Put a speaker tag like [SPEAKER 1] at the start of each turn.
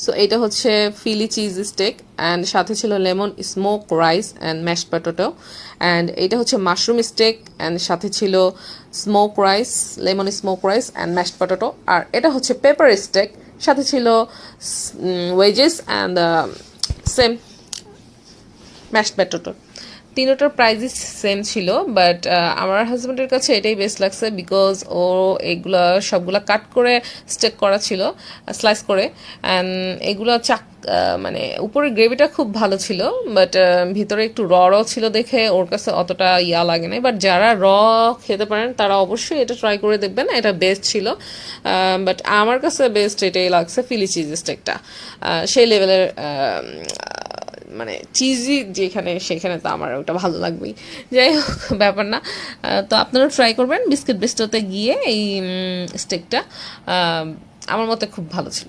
[SPEAKER 1] So এটা হচ্ছে ফিলি cheese stake and সাথে ছিল lemon smoke rice and mashed potato, and এটা হচ্ছে মাশরুম স্টেক অ্যান্ড সাথে ছিল smoke rice, lemon smoke rice and mashed potato. আর এটা হচ্ছে পেপার স্টেক, সাথে ছিল wedges and same mashed potato. তিনোটার প্রাইসই সেম ছিল, বাট আমার হাজব্যান্ডের কাছে এটাই বেস্ট লাগছে বিকজ ও এগুলা সবগুলা কাট করে স্টেক করা ছিল, স্লাইস করে, অ্যান্ড এগুলো মানে উপরের গ্রেভিটা খুব ভালো ছিল, বাট ভিতরে একটু র ছিল দেখে ওর কাছে অতটা ইয়া লাগে না। বাট যারা খেতে পারেন তারা অবশ্যই এটা ট্রাই করে দেখবেন, এটা বেস্ট ছিল। বাট আমার কাছে বেস্ট এটাই লাগছে, ফিলি চিজ স্টেকটা সেই লেভেলের, মানে চিজি যেখানে সেখানে তো আমার ওটা ভালো লাগবেই। যাই হোক, ব্যাপার না। তো আপনারাও ট্রাই করবেন বিস্কিট বিস্টোতে গিয়ে এই স্টেকটা, আমার মতে খুব ভালো ছিল।